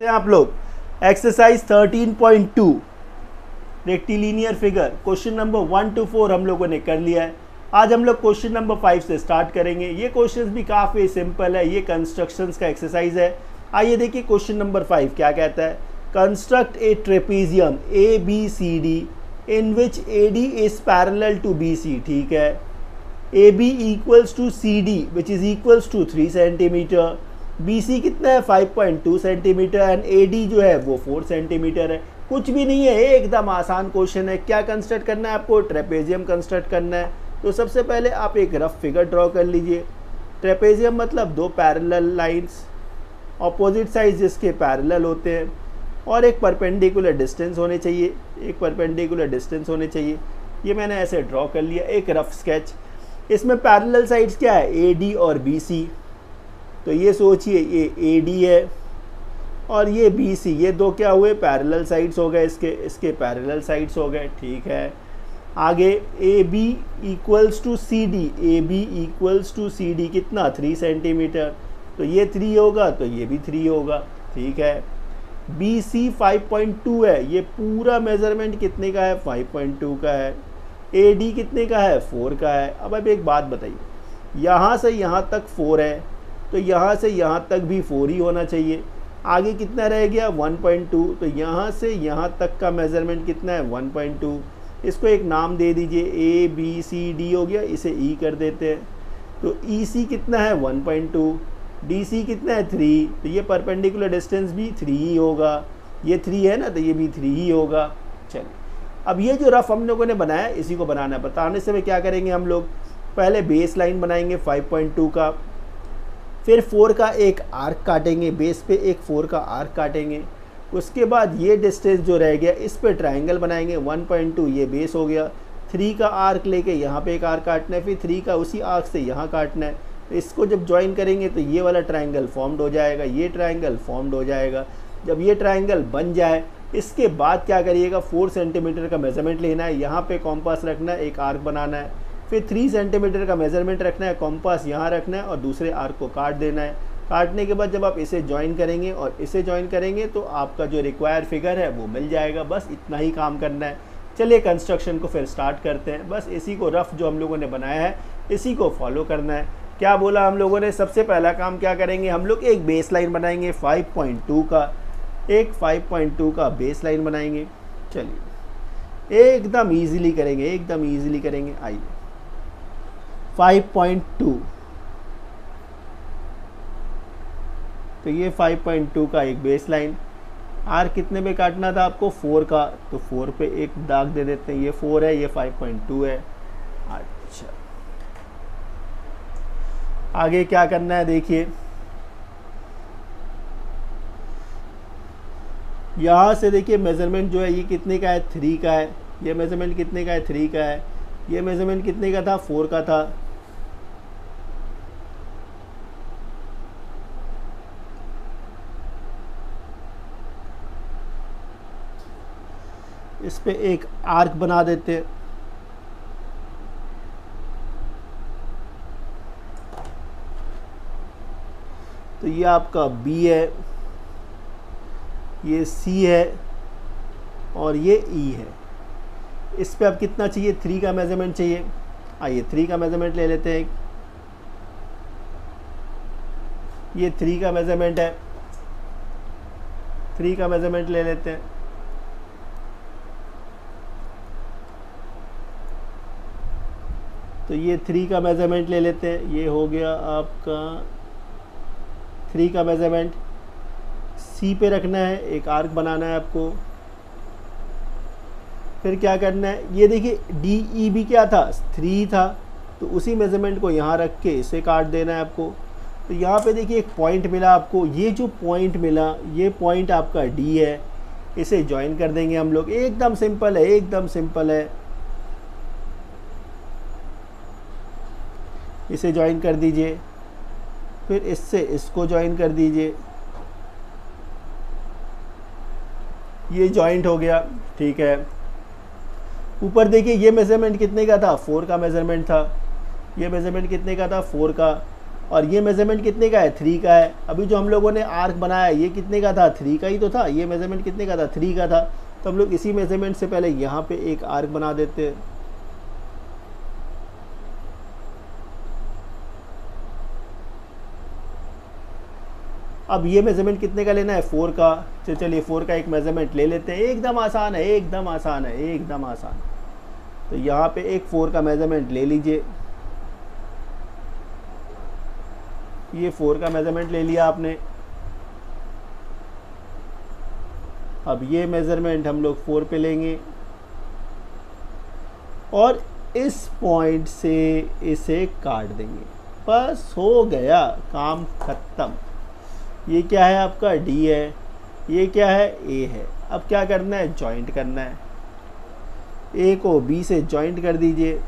आप लोग exercise 13.2 rectilinear figure question number 1 to 4 हम लोगों ने कर लिया है। आज हम लोग क्वेश्चन नंबर 5 से स्टार्ट करेंगे। ये क्वेश्चन भी काफ़ी सिंपल है, ये कंस्ट्रक्शंस का एक्सरसाइज है। आइए देखिए क्वेश्चन नंबर 5 क्या कहता है। Construct a trapezium A B C D in which A D is parallel to B C. ठीक है, A B equals to C D which is equals to 3 centimetre, B C कितना है 5.2 centimetre and A D जो है वो 4 centimetre है। कुछ भी नहीं है, एकदम आसान क्वेश्चन है। क्या कंस्ट्रक्ट करना है आपको? ट्रेपेजियम कंस्ट्रक्ट करना है। तो सबसे पहले आप एक रफ फिगर ड्रॉ कर लीजिए। ट्रेपेजियम मतलब दो पैरेलल लाइंस ऑपोजिट साइड जिसके पैरेलल होते हैं और एक परपेंडिकुलर डिस्टेंस होने चाहिए, एक परपेंडिकुलर डिस्टेंस होने चाहिए। ये मैंने ऐसे ड्रॉ कर लिया, एक रफ स्केच। इसमें पैरेलल साइड्स क्या है? ए डी और बी सी। तो ये सोचिए ये ए डी है और ये बी सी, ये दो क्या हुए? पैरेलल साइड्स हो गए, इसके पैरेलल साइड्स हो गए। ठीक है, आगे A B equals to C D, A B equals to C D कितना? 3 सेंटीमीटर। तो ये 3 होगा तो ये भी 3 होगा। ठीक है, बी सी 5.2 है, ये पूरा मेजरमेंट कितने का है? 5.2 का है। ए डी कितने का है? 4 का है। अब एक बात बताइए, यहाँ से यहाँ तक 4 है तो यहाँ से यहाँ तक भी 4 ही होना चाहिए। आगे कितना रह गया? 1.2। तो यहाँ से यहाँ तक का मेज़रमेंट कितना है? 1.2। इसको एक नाम दे दीजिए, ए बी सी डी हो गया, इसे ई कर देते हैं। तो ई सी कितना है? 1.2। डी सी कितना है? 3। तो ये परपेंडिकुलर डिस्टेंस भी 3 ही होगा। ये 3 है ना, तो ये भी 3 ही होगा। चलिए, अब ये जो रफ हम लोगों ने बनाया इसी को बनाना है। बताने से क्या करेंगे हम लोग? पहले बेस लाइन बनाएंगे 5.2 का, फिर 4 का एक आर्क काटेंगे, बेस पे एक 4 का आर्क काटेंगे। उसके बाद ये डिस्टेंस जो रह गया इस पे ट्रायंगल बनाएंगे। 1.2 ये बेस हो गया, 3 का आर्क लेके यहाँ पे एक आर्क काटना है, फिर 3 का उसी आर्क से यहाँ काटना है। तो इसको जब ज्वाइन करेंगे तो ये वाला ट्रायंगल फॉर्म्ड हो जाएगा, ये ट्रायंगल फॉर्म्ड हो जाएगा। जब ये ट्रायंगल बन जाए इसके बाद क्या करिएगा? 4 सेंटीमीटर का मेजरमेंट लेना है, यहाँ पे कॉम्पास रखना है, एक आर्क बनाना है। फिर 3 सेंटीमीटर का मेजरमेंट रखना है, कॉम्पास यहाँ रखना है और दूसरे आर्क को काट देना है। काटने के बाद जब आप इसे ज्वाइन करेंगे और इसे ज्वाइन करेंगे तो आपका जो रिक्वायर्ड फिगर है वो मिल जाएगा। बस इतना ही काम करना है। चलिए कंस्ट्रक्शन को फिर स्टार्ट करते हैं। बस इसी को रफ जो हम लोगों ने बनाया है इसी को फॉलो करना है। क्या बोला हम लोगों ने? सबसे पहला काम क्या करेंगे हम लोग? एक बेस लाइन बनाएंगे 5.2 का, एक 5.2 का बेस लाइन बनाएंगे। चलिए एकदम ईजिली करेंगे, एकदम ईजिली करेंगे। आइए 5.2, तो ये 5.2 का एक बेस लाइन। आर कितने पे काटना था आपको? 4 का, तो 4 पे एक दाग दे देते हैं। ये 4 है, ये 5.2 है। अच्छा, आगे क्या करना है देखिए, यहाँ से देखिए मेजरमेंट जो है ये कितने का है? 3 का है। ये मेजरमेंट कितने का है? 3 का है। ये मेजरमेंट कितने का था? 4 का था। इस पे एक आर्क बना देते हैं। तो ये आपका B है, ये C है और ये E है। इस पे अब कितना चाहिए? 3 का मेजरमेंट चाहिए। आइए 3 का मेजरमेंट ले लेते हैं। ये 3 का मेजरमेंट है, 3 का मेजरमेंट ले लेते हैं। तो ये 3 का मेजरमेंट ले लेते हैं। ये हो गया आपका 3 का मेजरमेंट। सी पे रखना है, एक आर्क बनाना है आपको। फिर क्या करना है? ये देखिए डी ई भी क्या था? 3 था, तो उसी मेजरमेंट को यहाँ रख के इसे काट देना है आपको। तो यहाँ पे देखिए एक पॉइंट मिला आपको, ये जो पॉइंट मिला ये पॉइंट आपका डी है। इसे ज्वाइन कर देंगे हम लोग। एकदम सिंपल है, एकदम सिंपल है। इसे ज्वाइन कर दीजिए, फिर इससे इसको ज्वाइन कर दीजिए। ये जॉइंट हो गया। ठीक है, ऊपर देखिए ये मेजरमेंट कितने का था? 4 का मेजरमेंट था। ये मेजरमेंट कितने का था? 4 का। और ये मेजरमेंट कितने का है, 3 का है। अभी जो हम लोगों ने आर्क बनाया ये कितने का था, 3 का ही तो था। ये मेजरमेंट कितने का था, 3 का था। तो हम लोग इसी मेजरमेंट से पहले यहाँ पे एक आर्क बना देते हैं। अब ये मेजरमेंट कितने का लेना है, 4 का। तो चलिए 4 का एक मेजरमेंट ले लेते हैं। एकदम आसान है, एकदम आसान है, एकदम आसान। तो यहाँ पे एक 4 का मेजरमेंट ले लीजिए। ये 4 का मेजरमेंट ले लिया आपने। अब ये मेजरमेंट हम लोग 4 पे लेंगे और इस पॉइंट से इसे काट देंगे। बस हो गया, काम खत्म। ये क्या है आपका, D है। ये क्या है, A है। अब क्या करना है, जॉइंट करना है। A को B से जॉइंट कर दीजिए।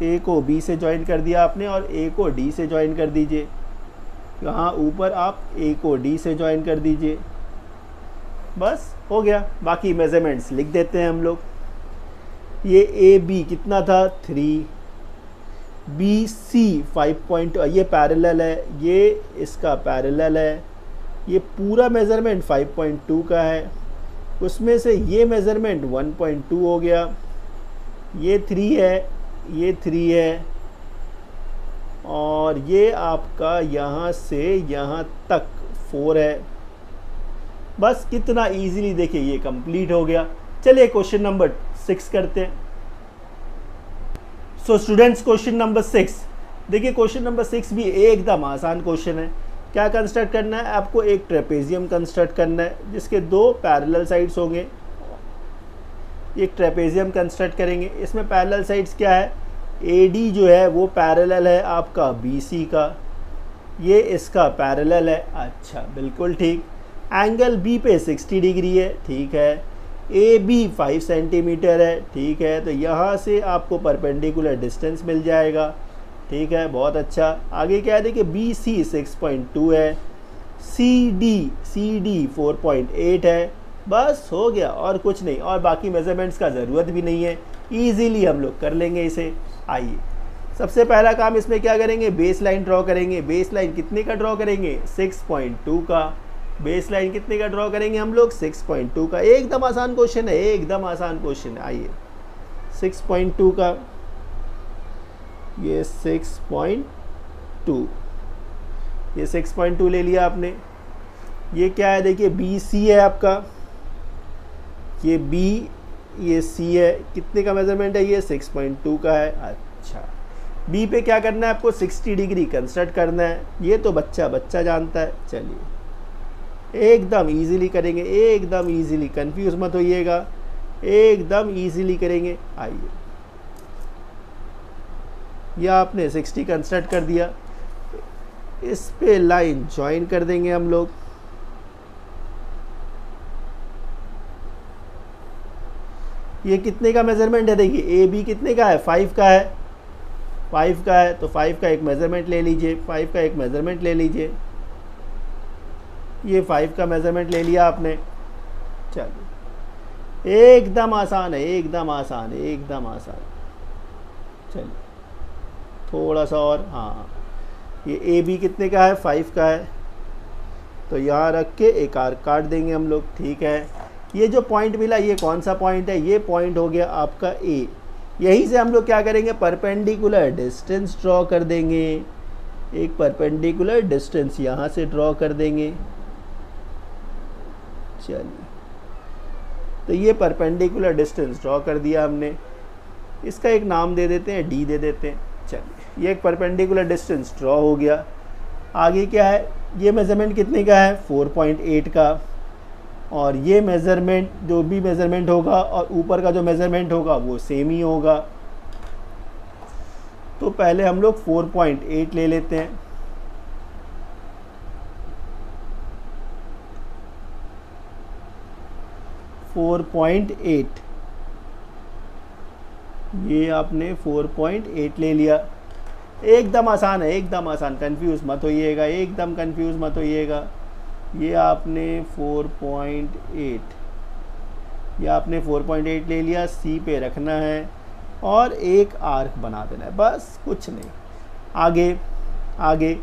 A को B से जॉइंट कर दिया आपने और A को D से जॉइंट कर दीजिए। यहाँ ऊपर आप A को D से जॉइंट कर दीजिए। बस हो गया। बाकी मेजरमेंट्स लिख देते हैं हम लोग। ये AB कितना था, 3। BC 5 ये पैरेलल है, ये इसका पैरेलल है। ये पूरा मेज़रमेंट 5.2 का है। उसमें से ये मेज़रमेंट 1.2 हो गया। ये 3 है, ये 3 है और ये आपका यहाँ से यहाँ तक 4 है। बस कितना इजीली, देखिए ये कंप्लीट हो गया। चलिए क्वेश्चन नंबर 6 करते हैं। सो स्टूडेंट्स, क्वेश्चन नंबर 6 देखिए। क्वेश्चन नंबर 6 भी एकदम आसान क्वेश्चन है। क्या कंस्ट्रक्ट करना है आपको, एक ट्रेपेजियम कंस्ट्रक्ट करना है जिसके 2 पैरेलल साइड्स होंगे। एक ट्रेपेजियम कंस्ट्रक्ट करेंगे। इसमें पैरेलल साइड्स क्या है, AD जो है वो पैरेलल है आपका BC का। ये इसका पैरेलल है। अच्छा, बिल्कुल ठीक। एंगल B पे 60 डिग्री है, ठीक है। AB 5 सेंटीमीटर है, ठीक है। तो यहाँ से आपको परपेंडिकुलर डिस्टेंस मिल जाएगा, ठीक है, बहुत अच्छा। आगे क्या है, देखिए BC 6.2 है, CD 4.8 है। बस हो गया, और कुछ नहीं। और बाकी मेजरमेंट्स का ज़रूरत भी नहीं है, ईजीली हम लोग कर लेंगे इसे। आइए, सबसे पहला काम इसमें क्या करेंगे, बेस लाइन ड्रॉ करेंगे। बेस लाइन कितने का ड्रॉ करेंगे, 6.2 का। बेस लाइन कितने का ड्रॉ करेंगे हम लोग, 6.2 का। एकदम आसान क्वेश्चन है, एकदम आसान क्वेश्चन है। आइए, 6.2 का, ये 6.2, ये 6.2 ले लिया आपने। ये क्या है, देखिए BC है आपका, ये B, ये C है। कितने का मेजरमेंट है, ये 6.2 का है। अच्छा, B पे क्या करना है आपको, 60 डिग्री कंस्ट्रक्ट करना है। ये तो बच्चा जानता है। चलिए एकदम इजीली करेंगे, एकदम इजीली, कंफ्यूज मत होइएगा, एकदम इजीली करेंगे। आइए, यह आपने 60 कंस्ट्रक्ट कर दिया। इस पे लाइन ज्वाइन कर देंगे हम लोग। ये कितने का मेजरमेंट है, देखिए AB कितने का है, 5 का है। 5 का है तो 5 का एक मेजरमेंट ले लीजिए। 5 का एक मेजरमेंट ले लीजिए। ये 5 का मेजरमेंट ले लिया आपने। चलिए, एकदम आसान है, एकदम आसान है, एकदम आसान। चलिए थोड़ा सा और, हाँ, ये AB कितने का है, 5 का है। तो यहाँ रख के एक आर्क काट देंगे हम लोग, ठीक है। ये जो पॉइंट मिला, ये कौन सा पॉइंट है, ये पॉइंट हो गया आपका A। यहीं से हम लोग क्या करेंगे, परपेंडिकुलर डिस्टेंस ड्रॉ कर देंगे। एक परपेंडिकुलर डिस्टेंस यहाँ से ड्रॉ कर देंगे। चलिए, तो ये परपेंडिकुलर डिस्टेंस ड्रॉ कर दिया हमने। इसका एक नाम दे देते हैं, D दे देते हैं। चलिए, ये एक परपेंडिकुलर डिस्टेंस ड्रॉ हो गया। आगे क्या है, ये मेज़रमेंट कितने का है, 4.8 का। और ये मेज़रमेंट, जो भी मेज़रमेंट होगा और ऊपर का जो मेज़रमेंट होगा वो सेम ही होगा। तो पहले हम लोग 4.8 ले लेते हैं। ये आपने 4.8 ले लिया। एकदम आसान है, एकदम आसान, कंफ्यूज मत होइएगा, एकदम कंफ्यूज मत होइएगा। ये आपने 4.8 ले लिया। C पे रखना है। और एक आर्क बना देना है, बस कुछ नहीं। आगे आगे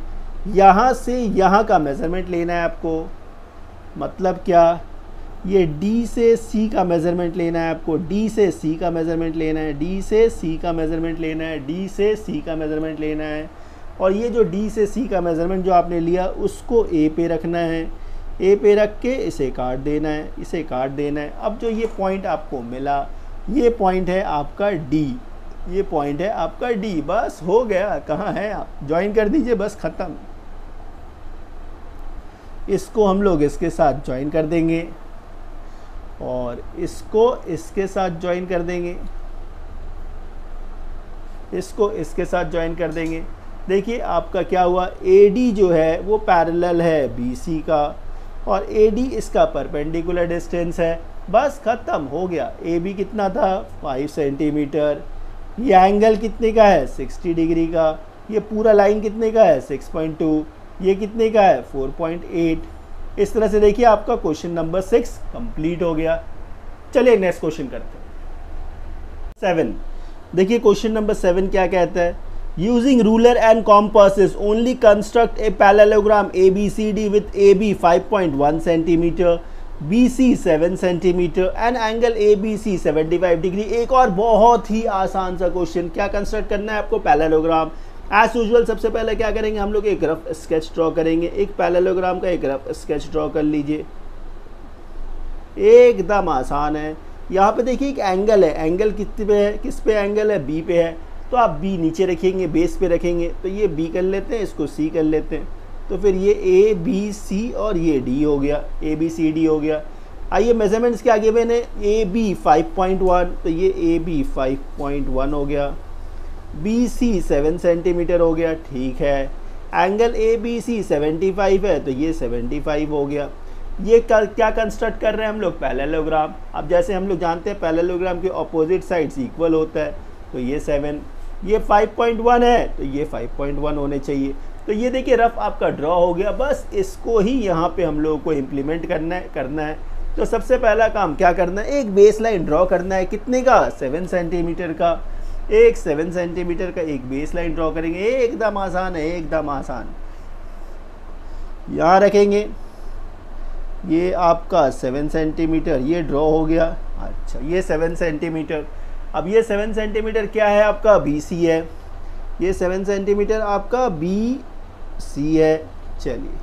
यहाँ से यहाँ का मेज़रमेंट लेना है आपको, मतलब क्या, ये D से C का मेज़रमेंट लेना है आपको, D से C का मेज़रमेंट लेना है, D से C का मेज़रमेंट लेना है, D से C का मेज़रमेंट लेना है, और ये जो D से C का मेज़रमेंट जो आपने लिया उसको A पे रखना है, A पे रख के इसे काट देना है, इसे काट देना है। अब जो ये पॉइंट आपको मिला, ये पॉइंट है आपका D, ये पॉइंट है आपका D, बस हो गया। कहाँ है आप, ज्वाइन कर दीजिए, बस ख़त्म। इसको हम लोग इसके साथ ज्वाइन कर देंगे और इसको इसके साथ ज्वाइन कर देंगे, इसको इसके साथ ज्वाइन कर देंगे। देखिए आपका क्या हुआ, AD जो है वो पैरेलल है BC का और AD इसका परपेंडिकुलर डिस्टेंस है, बस ख़त्म हो गया। AB कितना था 5 सेंटीमीटर, ये एंगल कितने का है 60 डिग्री का, ये पूरा लाइन कितने का है 6.2, ये कितने का है 4.8। इस तरह से देखिए आपका क्वेश्चन नंबर 6 कंप्लीट हो गया। चलिए नेक्स्ट क्वेश्चन करते हैं 7। देखिए क्वेश्चन नंबर 7 क्या कहता है, using ruler and compasses only construct a parallelogram ABCD with AB 5.1 centimetre, BC 7 centimetre and angle ABC 75 degree. एक और बहुत ही आसान सा क्वेश्चन, क्या कंस्ट्रक्ट करना है आपको, पैरेललोग्राम। एज यूजुअल सबसे पहले क्या करेंगे हम लोग, एक रफ स्केच ड्रॉ करेंगे, एक पैरेललोग्राम का एक रफ स्केच ड्रॉ कर लीजिए, एकदम आसान है। यहाँ पे देखिए एक एंगल है, एंगल कितने पे है, किस पे एंगल है, B पे है, तो आप B नीचे रखेंगे, बेस पे रखेंगे, तो ये B कर लेते हैं, इसको C कर लेते हैं, तो फिर ये ABC और ये D हो गया, ABCD हो गया। आइए मेजरमेंट्स क्या गिवन है, AB 5.1, तो ये AB 5.1 हो गया, BC 7 सेंटीमीटर हो गया, ठीक है। एंगल ABC 75 है, तो ये 75 हो गया। ये क्या कंस्ट्रक्ट कर रहे हैं हम लोग, पैरेललोग्राम। अब जैसे हम लोग जानते हैं पैरेललोग्राम के ऑपोजिट साइड्स इक्वल होता है, तो ये 7, ये 5.1 है, तो ये 5.1 होने चाहिए। तो ये देखिए रफ आपका ड्रॉ हो गया, बस इसको ही यहाँ पे हम लोगों को इम्प्लीमेंट करना है। तो सबसे पहला काम क्या करना है, एक बेस लाइन ड्रॉ करना है, कितने का 7 सेंटीमीटर का, एक 7 सेंटीमीटर का एक बेस लाइन ड्रॉ करेंगे, एकदम आसान है, एकदम आसान। यहाँ रखेंगे, ये आपका 7 सेंटीमीटर ये ड्रॉ हो गया। अच्छा ये 7 सेंटीमीटर, अब ये 7 सेंटीमीटर क्या है आपका BC है, ये 7 सेंटीमीटर आपका BC है। चलिए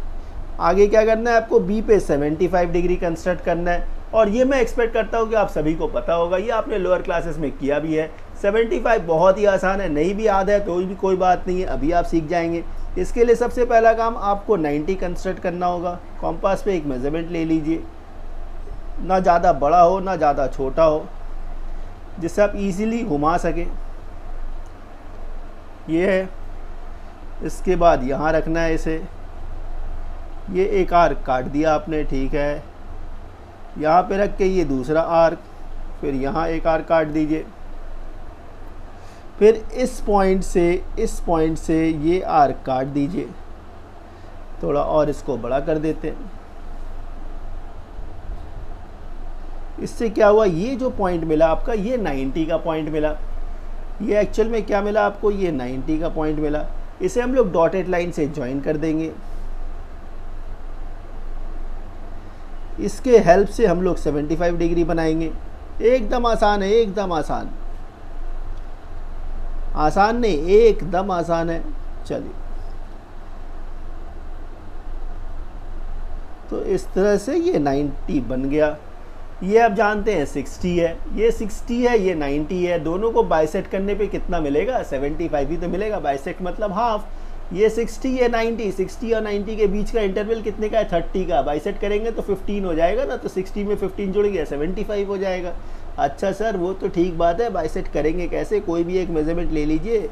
आगे क्या करना है आपको, B पे 75 डिग्री कंस्ट्रक्ट करना है, और ये मैं एक्सपेक्ट करता हूँ कि आप सभी को पता होगा, ये आपने लोअर क्लासेस में किया भी है। 75 बहुत ही आसान है, नहीं भी याद है तो भी कोई बात नहीं है, अभी आप सीख जाएंगे। इसके लिए सबसे पहला काम आपको 90 कंस्ट्रक्ट करना होगा। कॉम्पास पे एक मेजरमेंट ले लीजिए, ना ज़्यादा बड़ा हो ना ज़्यादा छोटा हो, जिससे आप इजीली घुमा सके। ये है, इसके बाद यहाँ रखना है इसे, ये एक आर्क काट दिया आपने, ठीक है। यहाँ पे रख के ये दूसरा आर्क, फिर यहाँ एक आर्क काट दीजिए, फिर इस पॉइंट से ये आर्क काट दीजिए, थोड़ा और इसको बड़ा कर देते हैं। इससे क्या हुआ, ये जो पॉइंट मिला आपका ये 90 का पॉइंट मिला, ये एक्चुअल में क्या मिला आपको, ये 90 का पॉइंट मिला। इसे हम लोग डॉटेड लाइन से ज्वाइन कर देंगे, इसके हेल्प से हम लोग 75 डिग्री बनाएंगे। एकदम आसान है, एकदम आसान, आसान नहीं एकदम आसान है। चलिए तो इस तरह से ये 90 बन गया। ये आप जानते हैं 60 है, ये 60 है, ये 90 है, दोनों को बाइसेक्ट करने पे कितना मिलेगा, 75 ही तो मिलेगा। बाइसेक्ट मतलब हाफ, ये 60 है 90, 60 और 90 के बीच का इंटरवल कितने का है 30 का, बाइसेक्ट करेंगे तो 15 हो जाएगा ना, तो 60 में 15 जुड़ गया 75 हो जाएगा। अच्छा सर वो तो ठीक बात है, बाइसेक्ट करेंगे कैसे, कोई भी एक मेजरमेंट ले लीजिए,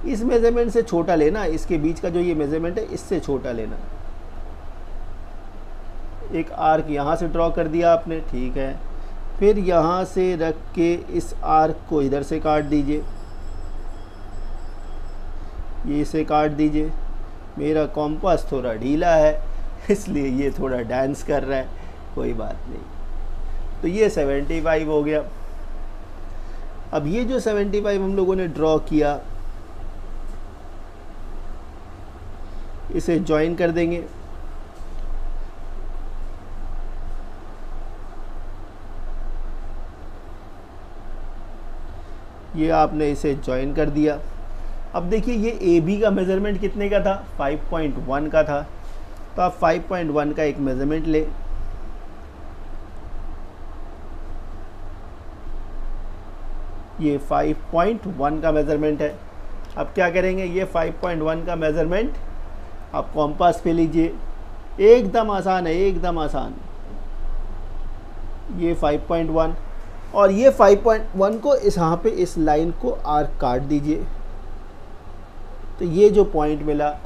इस मेजरमेंट से छोटा लेना, इसके बीच का जो ये मेजरमेंट है इससे छोटा लेना। एक आर्क यहाँ से ड्रॉ कर दिया आपने, ठीक है। फिर यहाँ से रख के इस आर्क को इधर से काट दीजिए, ये इसे काट दीजिए। मेरा कॉम्पास थोड़ा ढीला है इसलिए ये थोड़ा डांस कर रहा है, कोई बात नहीं। तो ये 75 हो गया। अब ये जो 75 हम लोगों ने ड्रॉ किया, इसे ज्वाइन कर देंगे। ये आपने इसे ज्वाइन कर दिया। अब देखिए ये ए बी का मेज़रमेंट कितने का था, 5.1 का था, तो आप 5.1 का एक मेज़रमेंट ले। ये 5.1 का मेज़रमेंट है। अब क्या करेंगे, ये 5.1 का मेज़रमेंट आप कॉम्पास पे लीजिए। एकदम आसान है, एकदम आसान। ये 5.1 और ये 5.1 को इस यहाँ पे इस लाइन को आर्क काट दीजिए। तो ये जो पॉइंट मिला,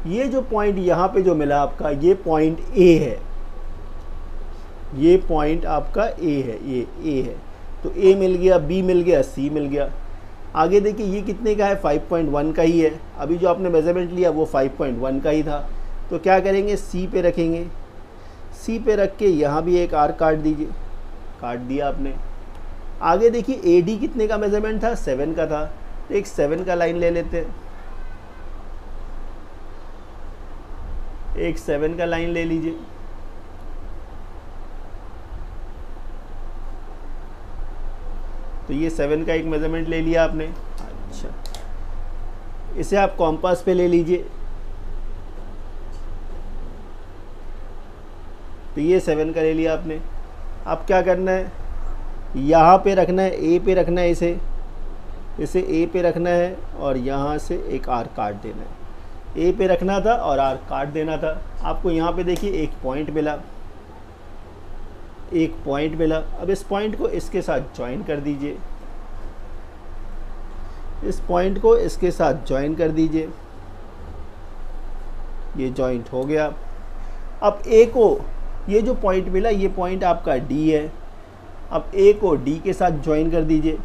ये जो पॉइंट यहाँ पे जो मिला आपका, ये पॉइंट ए है। ये पॉइंट आपका ए है, ये ए है। तो ए मिल गया, बी मिल गया, सी मिल गया। आगे देखिए ये कितने का है, 5.1 का ही है। अभी जो आपने मेज़रमेंट लिया वो 5.1 का ही था। तो क्या करेंगे, सी पे रखेंगे। सी पे रख के यहाँ भी एक आर्क काट दीजिए। काट दिया आपने। आगे देखिए ए डी कितने का मेज़रमेंट था, 7 का था। तो एक 7 का लाइन ले लेते हैं। एक 7 का लाइन ले लीजिए। तो ये 7 का एक मेज़रमेंट ले लिया आपने। अच्छा, इसे आप कॉम्पास पे ले लीजिए। तो ये 7 का ले लिया आपने। अब क्या करना है, यहाँ पे रखना है, ए पे रखना है, इसे ए पे रखना है और यहाँ से एक आर्क काट देना है। ए पे रखना था और आर्क काट देना था। आपको यहाँ पे देखिए एक पॉइंट मिला, एक पॉइंट मिला। अब इस पॉइंट को इसके साथ ज्वाइन कर दीजिए। इस पॉइंट को इसके साथ ज्वाइन कर दीजिए। ये जॉइंट हो गया। अब ए को, ये जो पॉइंट मिला, ये पॉइंट आपका डी है। अब ए को डी के साथ ज्वाइन कर दीजिए।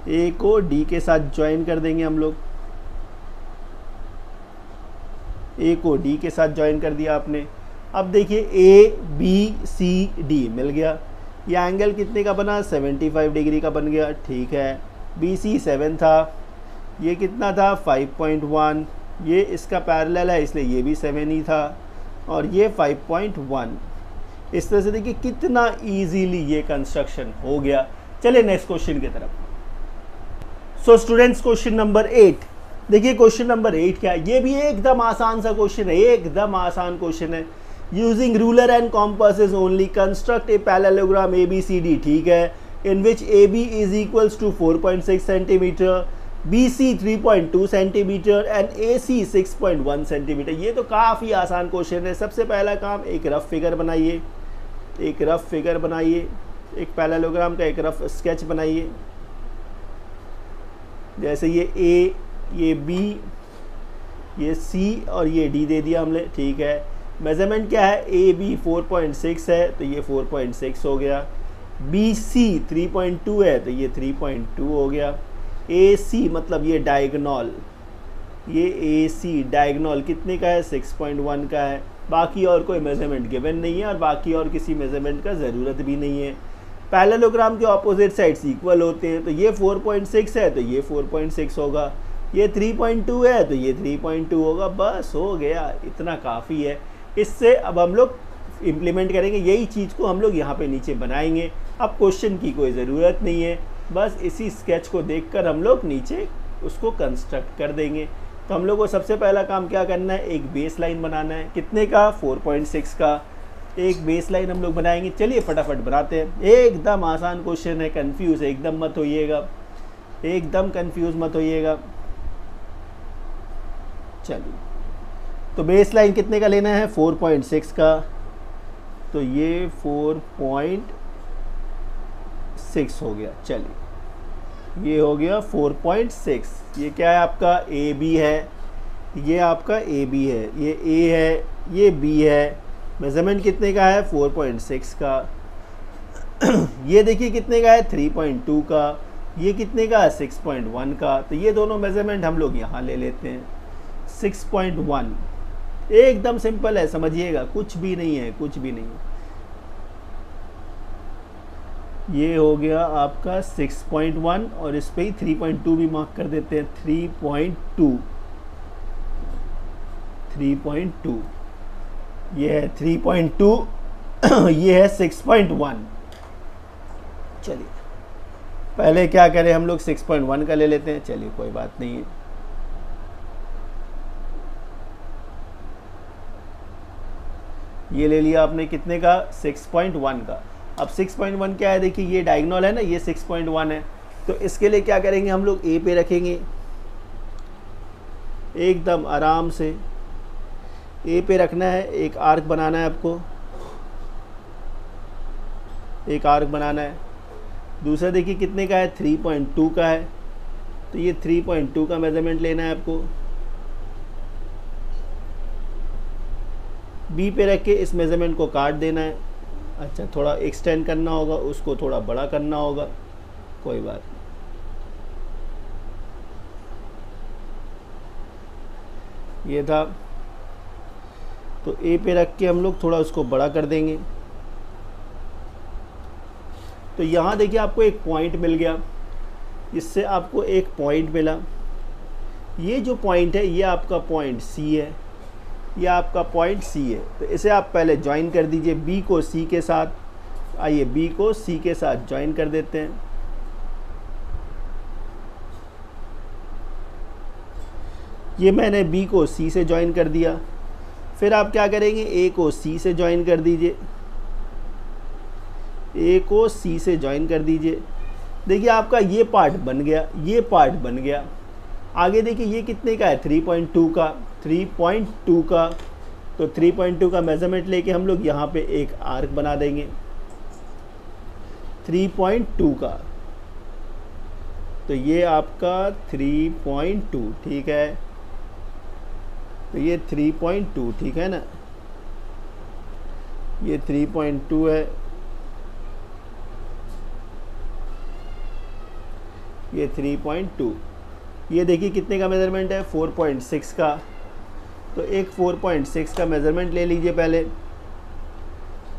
ए को डी के साथ ज्वाइन कर देंगे हम लोग। ए को डी के साथ ज्वाइन कर दिया आपने। अब देखिए ए बी सी डी मिल गया। ये एंगल कितने का बना, 75 डिग्री का बन गया। ठीक है, बी सी 7 था, ये कितना था, 5.1। ये इसका पैरेलल है इसलिए ये भी 7 ही था, और ये 5.1। इस तरह से देखिए कितना इजीली ये कंस्ट्रक्शन हो गया। चलिए नेक्स्ट क्वेश्चन की तरफ। सो स्टूडेंट्स, क्वेश्चन नंबर 8 देखिए। क्वेश्चन नंबर 8 क्या है, ये भी एकदम आसान सा क्वेश्चन है, एकदम आसान क्वेश्चन है। Using ruler and compasses only construct a parallelogram ABCD, ठीक है, in which AB is equals to 4.6 centimetre, BC 3.2 centimetre and AC 6.1 centimetre. ये तो काफ़ी आसान क्वेश्चन है। सबसे पहला काम, एक रफ फिगर बनाइए। एक रफ फिगर बनाइए, एक पैरेललोग्राम का एक रफ स्केच बनाइए। जैसे ये A, ये B, ये C और ये D दे दिया हमने, ठीक है। मेजरमेंट क्या है, AB 4.6 है तो ये 4.6 हो गया। BC 3.2 है तो ये 3.2 हो गया। AC मतलब ये डायगोनल, ये AC डायगोनल कितने का है, 6.1 का है। बाकी और कोई मेजरमेंट गिवन नहीं है और बाकी और किसी मेजरमेंट का ज़रूरत भी नहीं है। पैरेललोग्राम के ऑपोजिट साइड्स इक्वल होते हैं, तो ये 4.6 है तो ये 4.6 होगा, ये 3.2 है तो ये 3.2 होगा। बस हो गया, इतना काफ़ी है। इससे अब हम लोग इम्प्लीमेंट करेंगे, यही चीज़ को हम लोग यहाँ पे नीचे बनाएंगे। अब क्वेश्चन की कोई ज़रूरत नहीं है, बस इसी स्केच को देखकर हम लोग नीचे उसको कंस्ट्रक्ट कर देंगे। तो हम लोग को सबसे पहला काम क्या करना है, एक बेस लाइन बनाना है। कितने का, 4.6 का एक बेस लाइन हम लोग बनाएंगे। चलिए फटाफट बनाते हैं। एकदम आसान क्वेश्चन है, कंफ्यूज एकदम मत होइएगा, एकदम कंफ्यूज मत होइएगा। चलिए, तो बेस लाइन कितने का लेना है, 4.6 का। तो ये 4.6 हो गया। चलिए, ये हो गया 4.6। ये क्या है आपका, ए बी है, ये आपका ए बी है, ये ए है, ये बी है। मेजरमेंट कितने का है, 4.6 का। ये देखिए कितने का है, 3.2 का। ये कितने का है, 6.1 का। तो ये दोनों मेजरमेंट हम लोग यहाँ ले लेते हैं। 6.1 एकदम सिंपल है, समझिएगा, कुछ भी नहीं है, कुछ भी नहीं है। ये हो गया आपका 6.1 और इस पे ही 3.2 भी मार्क कर देते हैं। 3.2 ये है 3.2 ये है 6.1। चलिए पहले क्या करें हम लोग 6.1 का ले लेते हैं। चलिए कोई बात नहीं है। ये ले लिया आपने कितने का, 6.1 का। अब 6.1 क्या है, देखिए ये डायगोनल है ना, ये 6.1 है। तो इसके लिए क्या करेंगे हम लोग, ए पे रखेंगे एकदम आराम से। ए पे रखना है, एक आर्क बनाना है आपको, एक आर्क बनाना है। दूसरा देखिए कितने का है, 3.2 का है। तो ये 3.2 का मेजरमेंट लेना है आपको। बी पे रख के इस मेजरमेंट को काट देना है। अच्छा थोड़ा एक्सटेंड करना होगा, उसको थोड़ा बड़ा करना होगा, कोई बात नहीं। ये था, तो ए पे रख के हम लोग थोड़ा उसको बड़ा कर देंगे। तो यहाँ देखिए आपको एक पॉइंट मिल गया, इससे आपको एक पॉइंट मिला। ये जो पॉइंट है ये आपका पॉइंट सी है, ये आपका पॉइंट सी है। तो इसे आप पहले ज्वाइन कर दीजिए बी को सी के साथ। आइए बी को सी के साथ ज्वाइन कर देते हैं। ये मैंने बी को सी से ज्वाइन कर दिया। फिर आप क्या करेंगे, ए को सी से ज्वाइन कर दीजिए, ए को सी से ज्वाइन कर दीजिए। देखिए आपका ये पार्ट बन गया, ये पार्ट बन गया। आगे देखिए ये कितने का है, 3.2 का, 3.2 का। तो 3.2 का मेजरमेंट लेके हम लोग यहाँ पे एक आर्क बना देंगे 3.2 का। तो ये आपका 3.2 ठीक है। तो ये 3.2 ठीक है ना, ये 3.2 है, ये 3.2। ये देखिए कितने का मेज़रमेंट है, 4.6 का। तो एक 4.6 का मेज़रमेंट ले लीजिए पहले,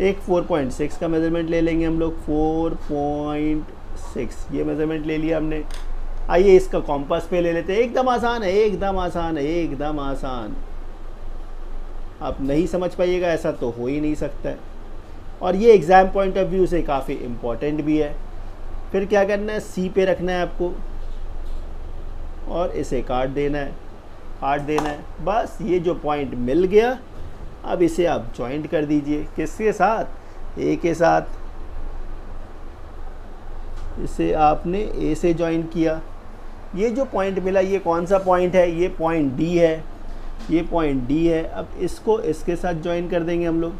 एक 4.6 का मेज़रमेंट ले लेंगे हम लोग। 4.6 ये मेज़रमेंट ले लिया हमने। आइए इसका कॉम्पास पे ले लेते हैं। एकदम आसान है, एकदम आसान है, एकदम आसान। आप नहीं समझ पाइएगा ऐसा तो हो ही नहीं सकता है। और ये एग्ज़ाम पॉइंट ऑफ व्यू से काफ़ी इम्पोर्टेंट भी है। फिर क्या करना है, सी पे रखना है आपको और इसे काट देना है, काट देना है। बस ये जो पॉइंट मिल गया, अब इसे आप जॉइंट कर दीजिए। किसके साथ, ए के साथ। इसे आपने ए से जॉइन किया। ये जो पॉइंट मिला ये कौन सा पॉइंट है, ये पॉइंट डी है, ये पॉइंट डी है। अब इसको इसके साथ जॉइन कर देंगे हम लोग,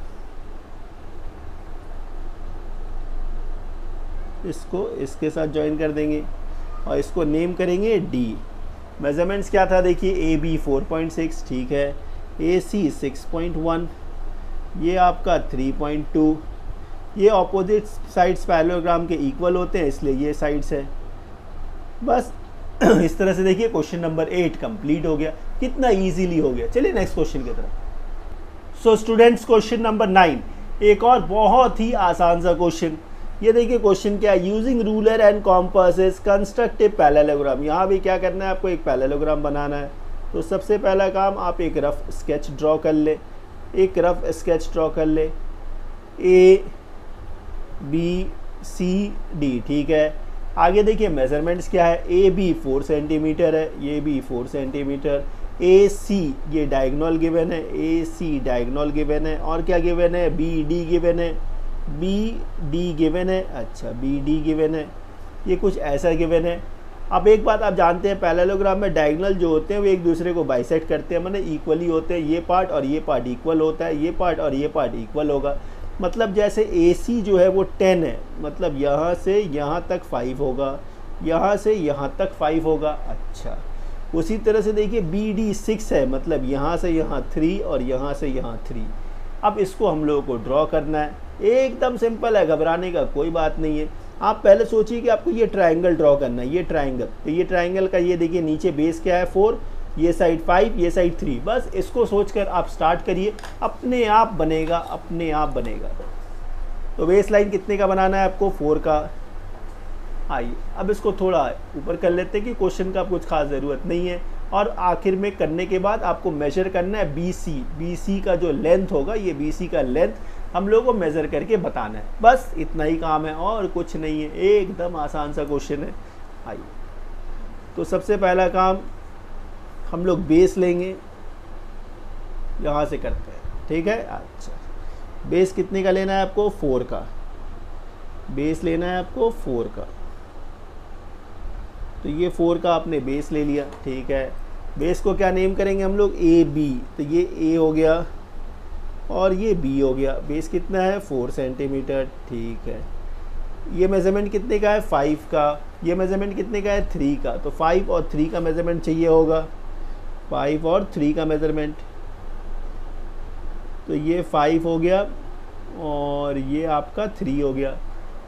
इसको इसके साथ जॉइन कर देंगे और इसको नेम करेंगे डी। मेजरमेंट्स क्या था देखिए, ए बी 4.6 ठीक है, ए सी 6.1, ये आपका 3.2। ये ऑपोजिट साइड्स पैरेललोग्राम के इक्वल होते हैं इसलिए ये साइड्स है। बस इस तरह से देखिए क्वेश्चन नंबर 8 कंप्लीट हो गया। कितना इजीली हो गया। चलिए नेक्स्ट क्वेश्चन की तरफ। सो स्टूडेंट्स क्वेश्चन नंबर 9 एक और बहुत ही आसान सा क्वेश्चन। ये देखिए क्वेश्चन क्या है, using ruler and compasses construct a parallelogram. यहाँ भी क्या करना है आपको, एक पैरेललोग्राम बनाना है। तो सबसे पहला काम आप एक रफ स्केच ड्रॉ कर ले, एक रफ स्केच ड्रॉ कर ले, ए बी सी डी ठीक है। आगे देखिए मेजरमेंट्स क्या है, ए बी 4 सेंटीमीटर है, ये भी 4 सेंटीमीटर। ए सी ये डायगोनल गिवन है, ए सी डायगोनल गिवन है। और क्या गिवन है, बी डी गिवन है, बी डी गिवन है। अच्छा बी डी गिवन है, ये कुछ ऐसा गिवन है। अब एक बात आप जानते हैं पैरेललोग्राम में डायगोनल जो होते हैं वो एक दूसरे को बाइसेक्ट करते हैं, मतलब इक्वली होते हैं। ये पार्ट और ये पार्ट इक्वल होता है, ये पार्ट और ये पार्ट इक्वल होगा। मतलब जैसे ए सी जो है वो 10 है, मतलब यहाँ से यहाँ तक 5 होगा, यहाँ से यहाँ तक 5 होगा। अच्छा उसी तरह से देखिए बी डी 6 है, मतलब यहाँ से यहाँ 3 और यहाँ से यहाँ 3। अब इसको हम लोगों को ड्रॉ करना है, एकदम सिंपल है, घबराने का कोई बात नहीं है। आप पहले सोचिए कि आपको ये ट्रायंगल ड्रॉ करना है, ये ट्रायंगल। तो ये ट्रायंगल का ये देखिए नीचे बेस क्या है 4, ये साइड 5, ये साइड 3। बस इसको सोचकर आप स्टार्ट करिए, अपने आप बनेगा, अपने आप बनेगा। तो बेस लाइन कितने का बनाना है आपको, 4 का। आइए अब इसको थोड़ा ऊपर कर लेते हैं कि क्वेश्चन का कुछ खास ज़रूरत नहीं है। और आखिर में करने के बाद आपको मेजर करना है BC का जो लेंथ होगा, ये BC का लेंथ हम लोग को मेज़र करके बताना है। बस इतना ही काम है और कुछ नहीं है, एकदम आसान सा क्वेश्चन है। आइए तो सबसे पहला काम हम लोग बेस लेंगे, यहाँ से करते हैं, ठीक है। अच्छा बेस कितने का लेना है आपको? 4 का बेस लेना है आपको, 4 का। तो ये 4 का आपने बेस ले लिया, ठीक है। बेस को क्या नेम करेंगे हम लोग? AB। तो ये A हो गया और ये B हो गया। बेस कितना है? 4 सेंटीमीटर, ठीक है। ये मेज़रमेंट कितने का है? 5 का। ये मेज़रमेंट कितने का है? 3 का। तो 5 और 3 का मेज़रमेंट चाहिए होगा, 5 और 3 का मेज़रमेंट। तो ये 5 हो गया और ये आपका 3 हो गया,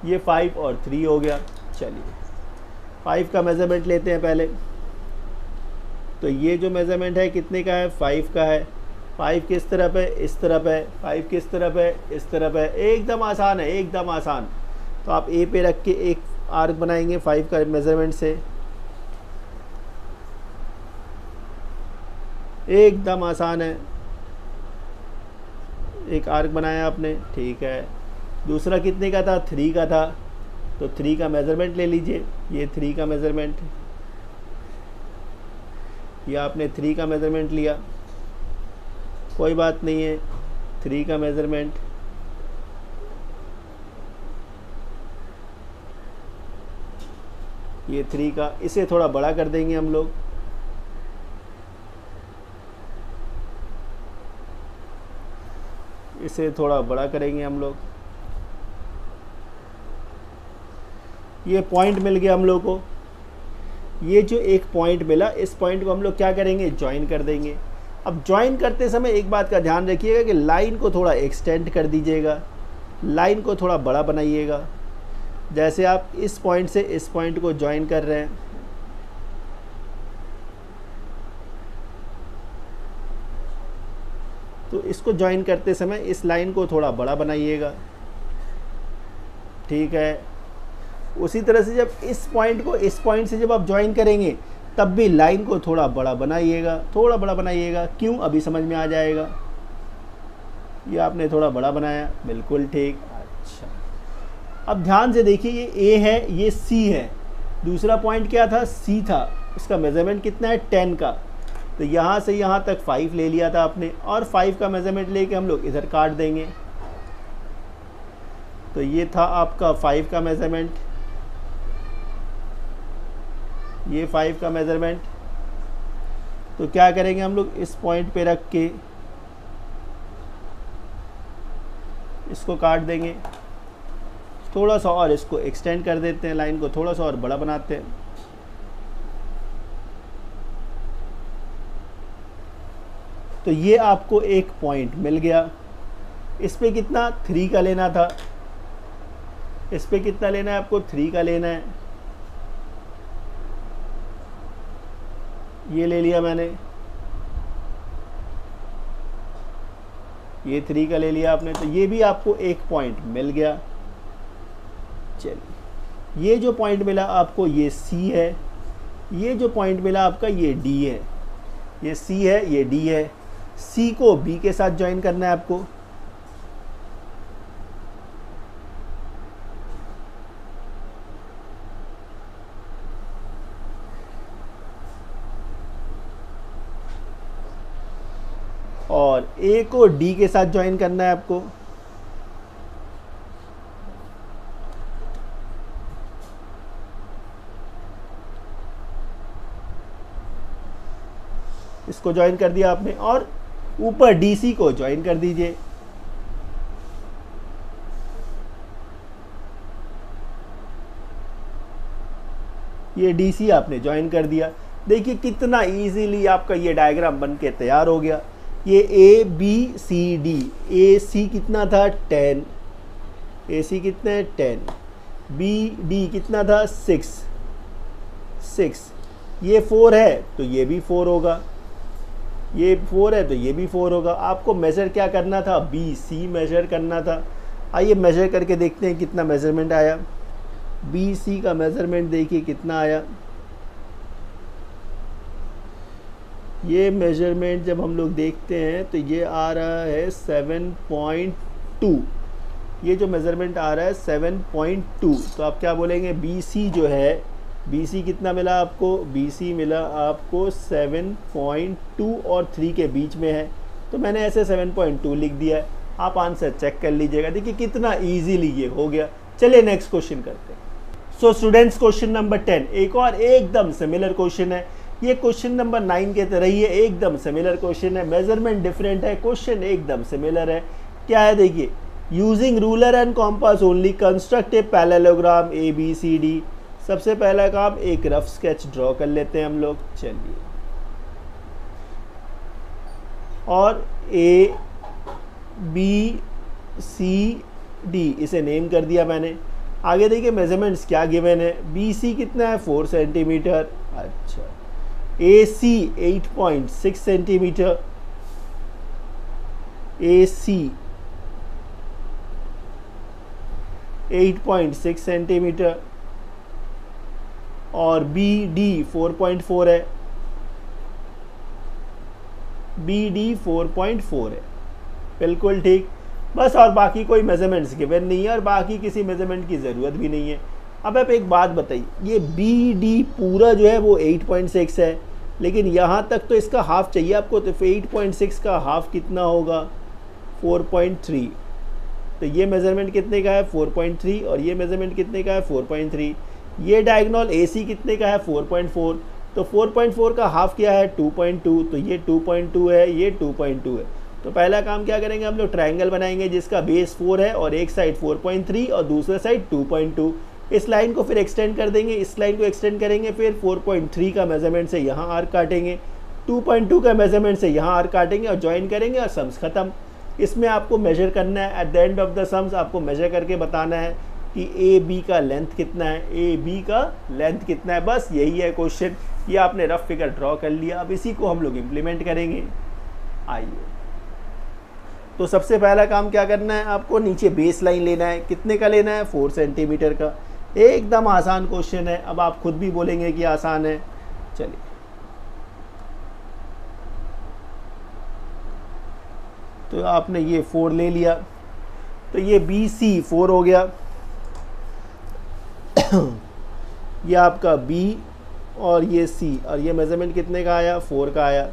ये 5 और 3 हो गया। चलिए 5 का मेज़रमेंट लेते हैं पहले। तो ये जो मेज़रमेंट है कितने का है? 5 का है। 5 किस तरफ है? इस तरफ है। 5 किस तरफ है? इस तरफ है। एकदम आसान है, एकदम आसान। तो आप A पे रख के एक आर्क बनाएंगे 5 का मेज़रमेंट से, एकदम आसान है। एक आर्क बनाया आपने, ठीक है। दूसरा कितने का था? 3 का था। तो 3 का मेज़रमेंट ले लीजिए, ये 3 का मेज़रमेंट, ये आपने 3 का मेज़रमेंट लिया, कोई बात नहीं है। 3 का मेज़रमेंट, ये 3 का, इसे थोड़ा बड़ा कर देंगे हम लोग, इसे थोड़ा बड़ा करेंगे हम लोग। ये पॉइंट मिल गया हम लोग को। ये जो एक पॉइंट मिला, इस पॉइंट को हम लोग क्या करेंगे? ज्वाइन कर देंगे। अब ज्वाइन करते समय एक बात का ध्यान रखिएगा कि लाइन को थोड़ा एक्सटेंड कर दीजिएगा, लाइन को थोड़ा बड़ा बनाइएगा। जैसे आप इस पॉइंट से इस पॉइंट को ज्वाइन कर रहे हैं, तो इसको ज्वाइन करते समय इस लाइन को थोड़ा बड़ा बनाइएगा, ठीक है। उसी तरह से जब इस पॉइंट को इस पॉइंट से जब आप ज्वाइन करेंगे तब भी लाइन को थोड़ा बड़ा बनाइएगा, थोड़ा बड़ा बनाइएगा। क्यों? अभी समझ में आ जाएगा। ये आपने थोड़ा बड़ा बनाया, बिल्कुल ठीक। अच्छा अब ध्यान से देखिए, ये A है, ये C है। दूसरा पॉइंट क्या था? C था। इसका मेज़रमेंट कितना है? 10 का। तो यहाँ से यहाँ तक 5 ले लिया था आपने, और 5 का मेज़रमेंट लेके हम लोग इधर काट देंगे। तो ये था आपका 5 का मेज़रमेंट, ये 5 का मेज़रमेंट। तो क्या करेंगे हम लोग? इस पॉइंट पे रख के इसको काट देंगे, थोड़ा सा और इसको एक्सटेंड कर देते हैं, लाइन को थोड़ा सा और बड़ा बनाते हैं। तो ये आपको एक पॉइंट मिल गया। इस पे कितना? 3 का लेना था। इस पे कितना लेना है आपको? 3 का लेना है। ये ले लिया मैंने, ये 3 का ले लिया आपने। तो ये भी आपको एक पॉइंट मिल गया। चलिए ये जो पॉइंट मिला आपको, ये C है। ये जो पॉइंट मिला आपका, ये D है। ये C है, ये D है। C को B के साथ ज्वाइन करना है आपको। और A को D के साथ ज्वाइन करना है आपको। इसको ज्वाइन कर दिया आपने, और ऊपर DC को ज्वाइन कर दीजिए। ये DC आपने ज्वाइन कर दिया। देखिए कितना इजीली आपका ये डायग्राम बन के तैयार हो गया। ये ABCD, AC कितना था? 10, AC कितना है? 10। BD कितना था? 6। ये 4 है तो ये भी 4 होगा, ये 4 है तो ये भी 4 होगा। आपको मेज़र क्या करना था? BC मेज़र करना था। आइए मेज़र करके देखते हैं कितना मेज़रमेंट आया। बी सी का मेज़रमेंट देखिए कितना आया। ये मेजरमेंट जब हम लोग देखते हैं तो ये आ रहा है 7.2। ये जो मेज़रमेंट आ रहा है 7.2, तो आप क्या बोलेंगे, बी सी जो है, बी सी कितना मिला आपको, बी सी मिला आपको 7.2 और 3 के बीच में है, तो मैंने ऐसे 7.2 लिख दिया है। आप आंसर चेक कर लीजिएगा, देखिए कितना ईजीली ये हो गया। चलिए नेक्स्ट क्वेश्चन करते हैं। सो स्टूडेंट्स, क्वेश्चन नंबर 10 एक और एकदम सिमिलर क्वेश्चन है। ये क्वेश्चन नंबर 9 के तरह ही है, एकदम सिमिलर क्वेश्चन है, मेजरमेंट डिफरेंट है, क्वेश्चन एकदम सिमिलर है। क्या है देखिए, using ruler and compass only construct a parallelogram ABCD। सबसे पहला काम, एक रफ स्केच ड्रॉ कर लेते हैं हम लोग। चलिए, और ABCD इसे नेम कर दिया मैंने। आगे देखिए मेजरमेंट्स क्या गिवन है, BC कितना है 4 सेंटीमीटर, अच्छा, AC 8.6 सेंटीमीटर, AC 8.6 सेंटीमीटर, और BD 4.4 है, BD 4.4 है, बिल्कुल ठीक। बस, और बाकी कोई मेजरमेंट्स गिवन नहीं है और बाकी किसी मेजरमेंट की ज़रूरत भी नहीं है। अब आप एक बात बताइए, ये BD पूरा जो है वो 8.6 है, लेकिन यहाँ तक तो इसका हाफ चाहिए आपको, तो 8.6 का हाफ कितना होगा, 4.3। तो ये मेजरमेंट कितने का है, 4.3, और ये मेजरमेंट कितने का है, 4.3। ये डायगोनल AC कितने का है, 4.4, तो 4.4 का हाफ क्या है, 2.2, तो ये 2.2 है, ये 2.2 है। तो पहला काम क्या करेंगे हम लोग, ट्रायंगल बनाएंगे जिसका बेस 4 है और एक साइड 4.3 और दूसरा साइड 2.2। इस लाइन को फिर एक्सटेंड कर देंगे, इस लाइन को एक्सटेंड करेंगे, फिर 4.3 का मेजरमेंट से यहाँ आर्क काटेंगे, 2.2 का मेजरमेंट से यहाँ आर्क काटेंगे और ज्वाइन करेंगे और सम्स खत्म। इसमें आपको मेजर करना है, at the end of the sums आपको मेजर करके बताना है कि AB का लेंथ कितना है, AB का लेंथ कितना है। बस यही है क्वेश्चन। ये आपने रफ फिगर ड्रॉ कर लिया, अब इसी को हम लोग इम्प्लीमेंट करेंगे। आइए, तो सबसे पहला काम क्या करना है आपको, नीचे बेस लाइन लेना है, कितने का लेना है, 4 सेंटीमीटर का। एकदम आसान क्वेश्चन है, अब आप खुद भी बोलेंगे कि आसान है। चलिए, तो आपने ये 4 ले लिया, तो ये BC 4 हो गया, ये आपका B और ये C, और ये मेजरमेंट कितने का आया, 4 का आया।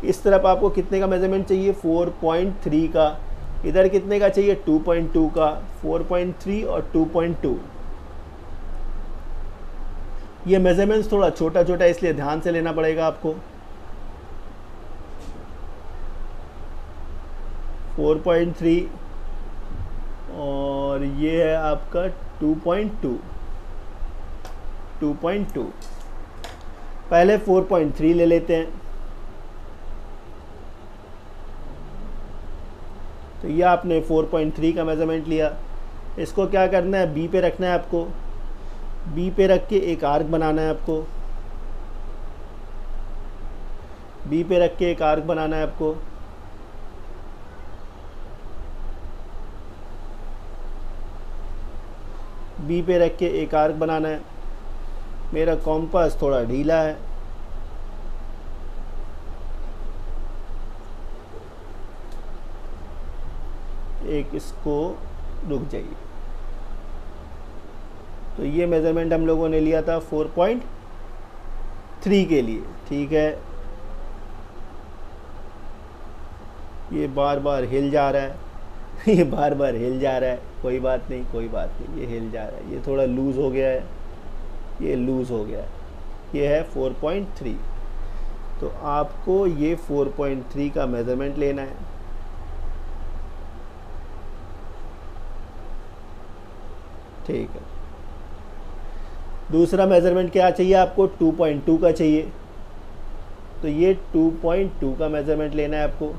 इस तरफ आपको कितने का मेजरमेंट चाहिए, 4.3 का। इधर कितने का चाहिए, 2.2 का। 4.3 और 2.2। ये मेजरमेंट्स थोड़ा छोटा छोटा इसलिए ध्यान से लेना पड़ेगा आपको। 4.3 और ये है आपका 2.2। पहले 4.3 ले लेते हैं, तो ये आपने 4.3 का मेजरमेंट लिया। इसको क्या करना है, B पे रखना है आपको, B पे रख के एक आर्क बनाना है आपको, B पे रख के एक आर्क बनाना है आपको। B पे रख के एक आर्क बनाना है। मेरा कॉम्पास थोड़ा ढीला है, एक इसको रुक जाइए। तो ये मेज़रमेंट हम लोगों ने लिया था 4.3 के लिए, ठीक है। ये बार बार हिल जा रहा है ये बार बार हिल जा रहा है, कोई बात नहीं, कोई बात नहीं, ये हिल जा रहा है, ये थोड़ा लूज़ हो गया है, ये लूज़ हो गया है। ये है 4.3, तो आपको ये 4.3 का मेज़रमेंट लेना है। ठीक है, दूसरा मेज़रमेंट क्या चाहिए आपको, 2.2 का चाहिए, तो ये 2.2 का मेज़रमेंट लेना है आपको,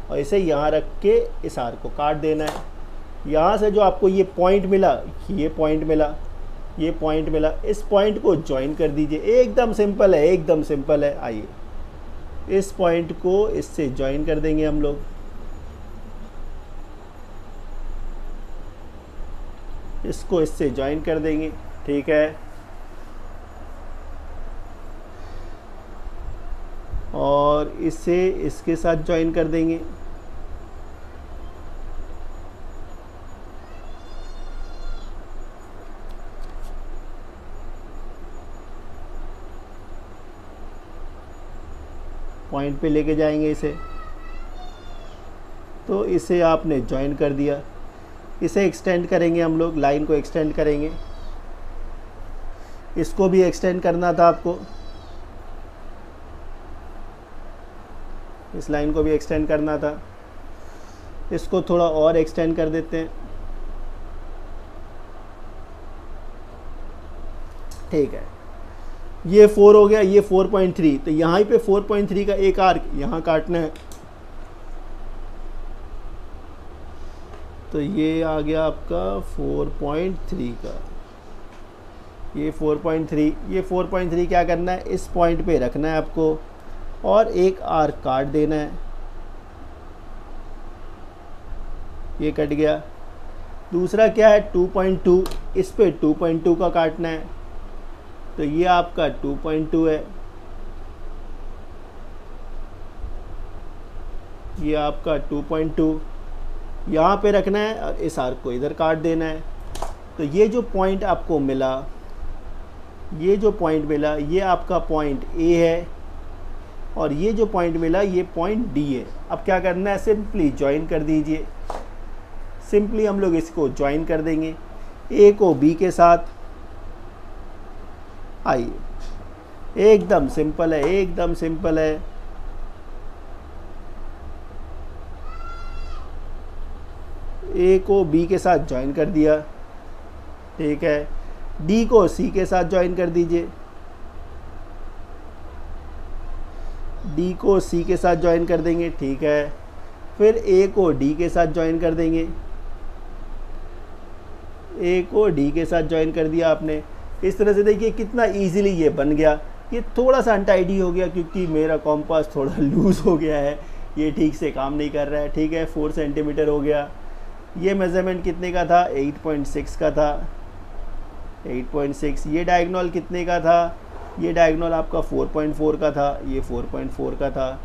और इसे यहाँ रख के इस आर्क को काट देना है। यहाँ से जो आपको ये पॉइंट मिला, ये पॉइंट मिला, ये पॉइंट मिला, इस पॉइंट को ज्वाइन कर दीजिए। एकदम सिंपल है, एकदम सिंपल है। आइए, इस पॉइंट को इससे ज्वाइन कर देंगे हम लोग। इसको इससे ज्वाइन कर देंगे। ठीक है, और इसे इसके साथ ज्वाइन कर देंगे। पॉइंट पे लेके जाएंगे इसे, तो इसे आपने ज्वाइन कर दिया। इसे एक्सटेंड करेंगे हम लोग, लाइन को एक्सटेंड करेंगे। इसको भी एक्सटेंड करना था आपको, इस लाइन को भी एक्सटेंड करना था। इसको थोड़ा और एक्सटेंड कर देते हैं। ठीक है, ये 4 हो गया, ये 4.3। तो यहाँ पे 4.3 का एक आर्क यहाँ काटना है, तो ये आ गया आपका 4.3 का। ये 4.3 क्या करना है, इस पॉइंट पे रखना है आपको और एक आर्क काट देना है। ये कट गया। दूसरा क्या है 2.2, इस पे 2.2 का काटना है, तो ये आपका 2.2 है। ये आपका 2.2 यहाँ पे रखना है और इस आर्क को इधर काट देना है। तो ये जो पॉइंट आपको मिला, ये आपका पॉइंट ए है, और ये जो पॉइंट मिला ये पॉइंट डी है। अब क्या करना है, सिंपली ज्वाइन कर दीजिए। सिंपली हम लोग इसको ज्वाइन कर देंगे ए को बी के साथ। आइए, एकदम सिंपल है, एकदम सिंपल है। ए को बी के साथ ज्वाइन कर दिया, ठीक है। डी को सी के साथ ज्वाइन कर दीजिए, डी को सी के साथ ज्वाइन कर देंगे, ठीक है। फिर ए को डी के साथ ज्वाइन कर देंगे, ए को डी के साथ ज्वाइन कर दिया आपने। इस तरह से देखिए कितना इजीली ये बन गया। ये थोड़ा सा अनटाइडी हो गया क्योंकि मेरा कॉम्पास थोड़ा लूज़ हो गया है, ये ठीक से काम नहीं कर रहा है, ठीक है। 4 सेंटीमीटर हो गया। ये मेज़रमेंट कितने का था, 8.6 का था, 8.6। ये डायगोनल कितने का था, ये डायगोनल आपका 4.4 का था, ये 4.4 का था।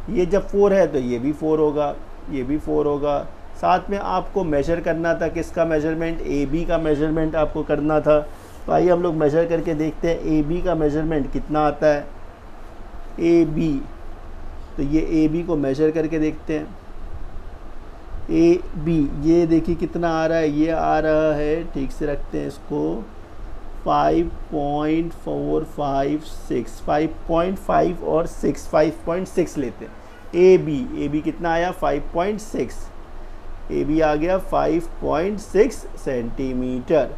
ये जब 4 है तो ये भी 4 होगा, ये भी 4 होगा। साथ में आपको मेजर करना था, किसका मेजरमेंट, ए बी का मेजरमेंट आपको करना था। तो आइए हम लोग मेजर करके देखते हैं ए बी का मेजरमेंट कितना आता है। ए बी, तो ये ए बी को मेजर करके देखते हैं। ए बी, ये देखिए कितना आ रहा है, ये आ रहा है, ठीक से रखते हैं इसको, 5.456, 5.5 और 6, 5.6 लेते हैं। ए बी कितना आया, 5.6। ए बी आ गया 5.6 सेंटीमीटर।